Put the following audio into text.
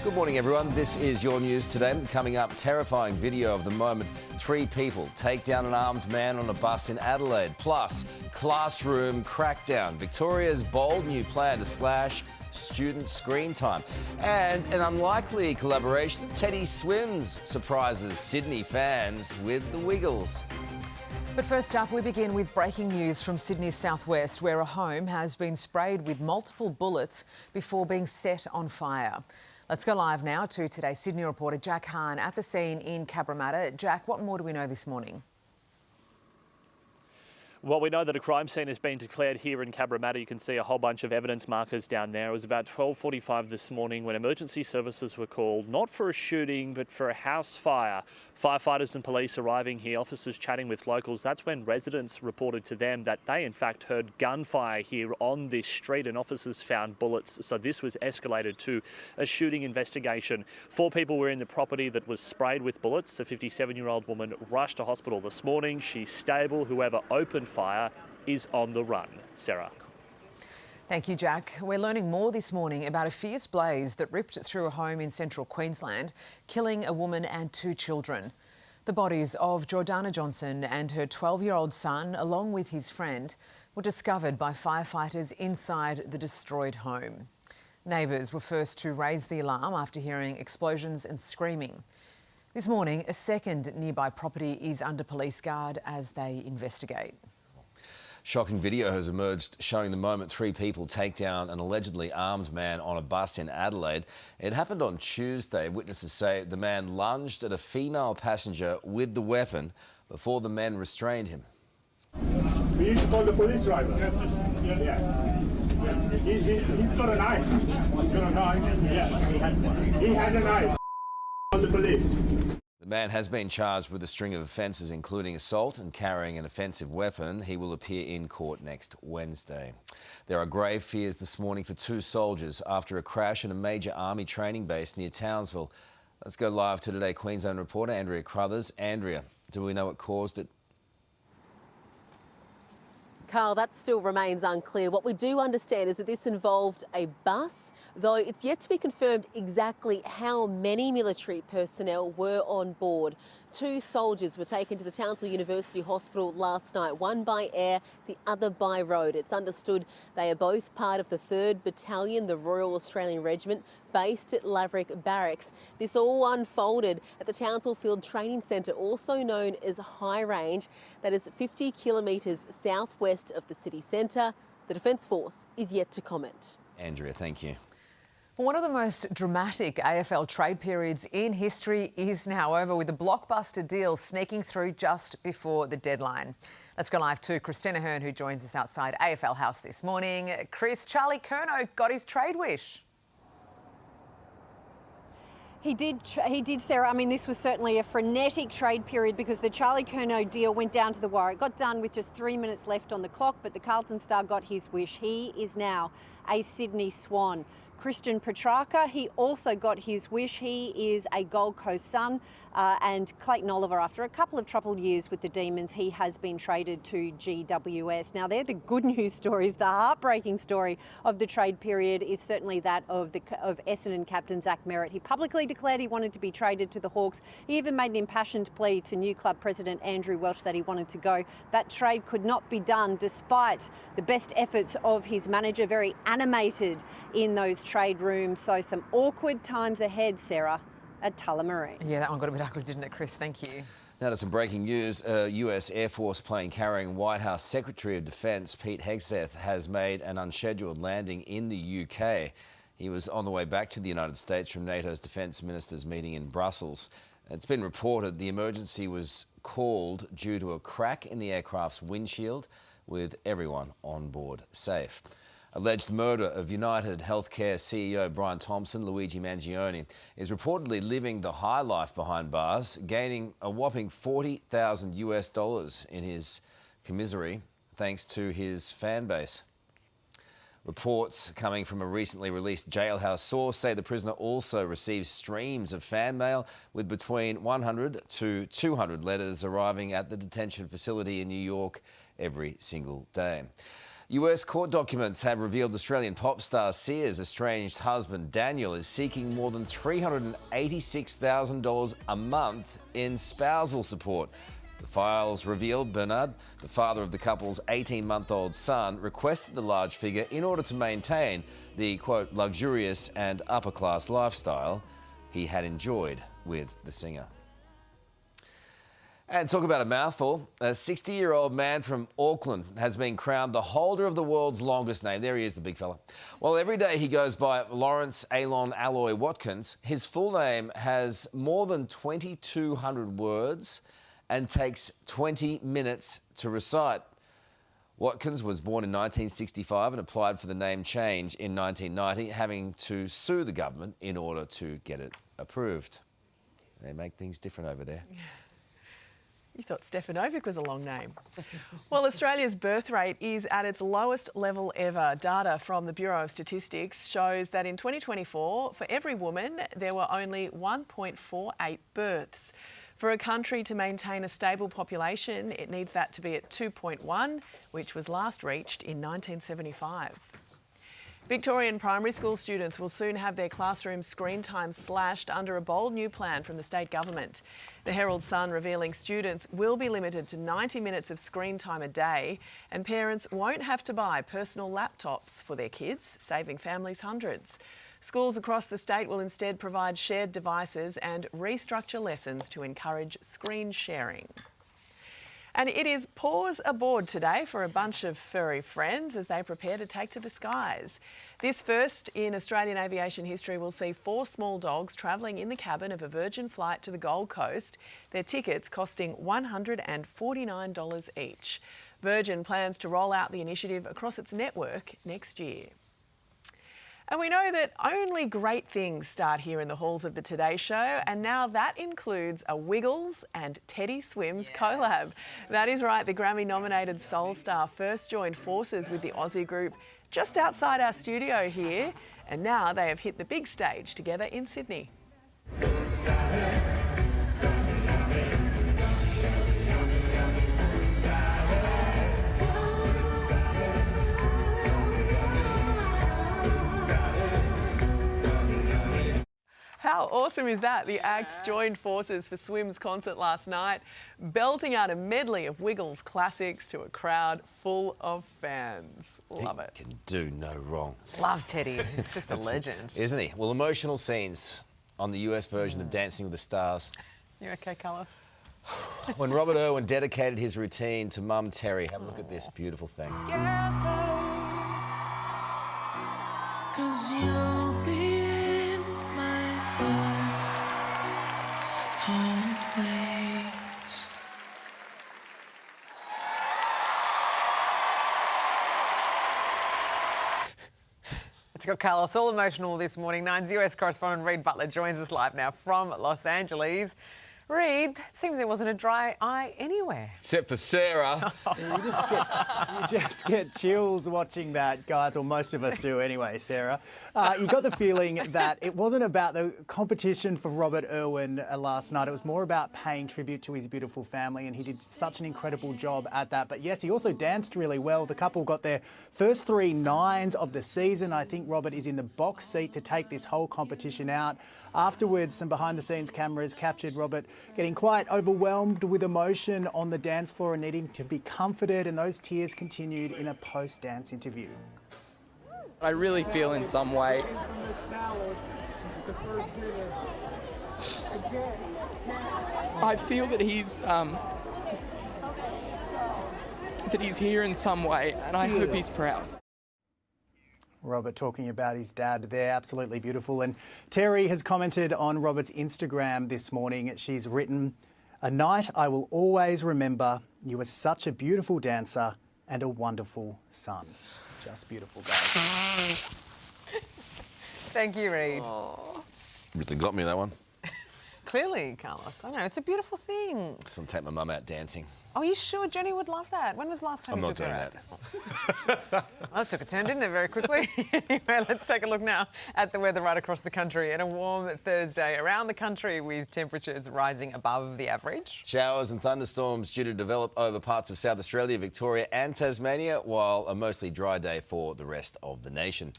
Good morning, everyone. This is your news today. Coming up, terrifying video of the moment. 3 people take down an armed man on a bus in Adelaide. Plus, classroom crackdown. Victoria's bold new plan to slash student screen time. And an unlikely collaboration. Teddy Swims surprises Sydney fans with the Wiggles. But first up, we begin with breaking news from Sydney's southwest, where a home has been sprayed with multiple bullets before being set on fire. Let's go live now to today's Sydney reporter Jack Hahn at the scene in Cabramatta. Jack, what more do we know this morning? Well, we know that a crime scene has been declared here in Cabramatta. You can see a whole bunch of evidence markers down there. It was about 12:45 this morning when emergency services were called, not for a shooting, but for a house fire. Firefighters and police arriving here, officers chatting with locals. That's when residents reported to them that they, in fact, heard gunfire here on this street and officers found bullets. So this was escalated to a shooting investigation. 4 people were in the property that was sprayed with bullets. A 57-year-old woman rushed to hospital this morning. She's stable. Whoever opened fire is on the run. Sarah. Thank you, Jack. We're learning more this morning about a fierce blaze that ripped through a home in central Queensland, killing a woman and 2 children. The bodies of Jordana Johnson and her 12-year-old son, along with his friend, were discovered by firefighters inside the destroyed home. Neighbours were first to raise the alarm after hearing explosions and screaming. This morning, a second nearby property is under police guard as they investigate. Shocking video has emerged showing the moment 3 people take down an allegedly armed man on a bus in Adelaide. It happened on Tuesday. Witnesses say the man lunged at a female passenger with the weapon before the men restrained him. We used to call the police driver. Yeah. He's got a knife. He's got a knife? Yeah. He has a knife. Call the police. The man has been charged with a string of offences, including assault and carrying an offensive weapon. He will appear in court next Wednesday. There are grave fears this morning for 2 soldiers after a crash in a major army training base near Townsville. Let's go live to Today Queensland reporter Andrea Crothers. Andrea, do we know what caused it? Carl, that still remains unclear. What we do understand is that this involved a bus, though it's yet to be confirmed exactly how many military personnel were on board. 2 soldiers were taken to the Townsville University Hospital last night, one by air, the other by road. It's understood they are both part of the 3rd Battalion, the Royal Australian Regiment, based at Laverick Barracks. This all unfolded at the Townsville Field Training Centre, also known as High Range, that is 50 kilometres southwest of the city centre. The Defence Force is yet to comment. Andrea, thank you. One of the most dramatic AFL trade periods in history is now over, with a blockbuster deal sneaking through just before the deadline. Let's go live to Christina Hearn, who joins us outside AFL House this morning. Chris, Charlie Curnow got his trade wish. He did, Sarah. I mean, this was certainly a frenetic trade period because the Charlie Curnow deal went down to the wire. It got done with just 3 minutes left on the clock, but the Carlton star got his wish. He is now a Sydney Swan. Christian Petrarca, he also got his wish. He is a Gold Coast son. And Clayton Oliver, after a couple of troubled years with the Demons, he has been traded to GWS. Now, they're the good news stories. The heartbreaking story of the trade period is certainly that of Essendon captain Zach Merritt. He publicly declared he wanted to be traded to the Hawks. He even made an impassioned plea to new club president Andrew Welch that he wanted to go. That trade could not be done despite the best efforts of his manager, very animated in those trade rooms. So some awkward times ahead, Sarah, at Tullamarine. Yeah, that one got a bit ugly, didn't it, Chris? Thank you. Now to some breaking news. A US Air Force plane carrying White House Secretary of Defence Pete Hegseth has made an unscheduled landing in the UK. He was on the way back to the United States from NATO's defence ministers meeting in Brussels. It's been reported the emergency was called due to a crack in the aircraft's windshield, with everyone on board safe. Alleged murder of United Healthcare CEO Brian Thompson, Luigi Mangione, is reportedly living the high life behind bars, gaining a whopping $40,000 US in his commissary thanks to his fan base. Reports coming from a recently released jailhouse source say the prisoner also receives streams of fan mail, with between 100 to 200 letters arriving at the detention facility in New York every single day. US court documents have revealed Australian pop star Sia's estranged husband Daniel is seeking more than $386,000 a month in spousal support. The files revealed Bernard, the father of the couple's 18-month-old son, requested the large figure in order to maintain the, quote, luxurious and upper-class lifestyle he had enjoyed with the singer. And talk about a mouthful. A 60-year-old man from Auckland has been crowned the holder of the world's longest name. There he is, the big fella. Well, every day he goes by Lawrence Alon Alloy Watkins. His full name has more than 2,200 words and takes 20 minutes to recite. Watkins was born in 1965 and applied for the name change in 1990, having to sue the government in order to get it approved. They make things different over there. You thought Stefanovic was a long name. Well, Australia's birth rate is at its lowest level ever. Data from the Bureau of Statistics shows that in 2024, for every woman, there were only 1.48 births. For a country to maintain a stable population, it needs that to be at 2.1, which was last reached in 1975. Victorian primary school students will soon have their classroom screen time slashed under a bold new plan from the state government. The Herald Sun revealing students will be limited to 90 minutes of screen time a day, and parents won't have to buy personal laptops for their kids, saving families hundreds. Schools across the state will instead provide shared devices and restructure lessons to encourage screen sharing. And it is pause aboard today for a bunch of furry friends as they prepare to take to the skies. This first in Australian aviation history will see 4 small dogs travelling in the cabin of a Virgin flight to the Gold Coast, their tickets costing $149 each. Virgin plans to roll out the initiative across its network next year. And we know that only great things start here in the halls of the Today Show, and now that includes a Wiggles and Teddy Swims collab. That is right, the Grammy-nominated Soul Star first joined forces with the Aussie group just outside our studio here, and now they have hit the big stage together in Sydney. How awesome is that? The acts joined forces for Swim's concert last night, belting out a medley of Wiggles classics to a crowd full of fans. Love it. He can do no wrong. Love Teddy. He's just a legend. Isn't he? Well, emotional scenes on the US version of Dancing with the Stars. You okay, Carlos? When Robert Irwin dedicated his routine to Mum Terry. Have a look at this beautiful thing. 'Cause you'll be in my heart always. It's got Carlos all emotional this morning. 9's US correspondent Reid Butler joins us live now from Los Angeles. Reid, it seems there wasn't a dry eye anywhere. Except for Sarah. You just get chills watching that, guys, or most of us do anyway, Sarah. You got the feeling that it wasn't about the competition for Robert Irwin last night. It was more about paying tribute to his beautiful family, and he did such an incredible job at that. But yes, he also danced really well. The couple got their first 3 nines of the season. I think Robert is in the box seat to take this whole competition out. Afterwards, some behind-the-scenes cameras captured Robert getting quite overwhelmed with emotion on the dance floor and needing to be comforted, and those tears continued in a post-dance interview. I really feel in some way I feel that he's here in some way, and I hope he's proud. Robert talking about his dad there, absolutely beautiful. And Terry has commented on Robert's Instagram this morning. She's written, "A night I will always remember. You were such a beautiful dancer and a wonderful son." Just beautiful, guys. Thank you, Reid. Really got me, that one. Clearly, Carlos. I know, it's a beautiful thing. Just want to take my mum out dancing. Oh, you sure? Jenny would love that. When was the last time I'm you not took her doing out? that. Well, it took a turn, didn't it, very quickly? Anyway, let's take a look now at the weather right across the country. And a warm Thursday around the country with temperatures rising above the average. Showers and thunderstorms due to develop over parts of South Australia, Victoria and Tasmania, while a mostly dry day for the rest of the nation.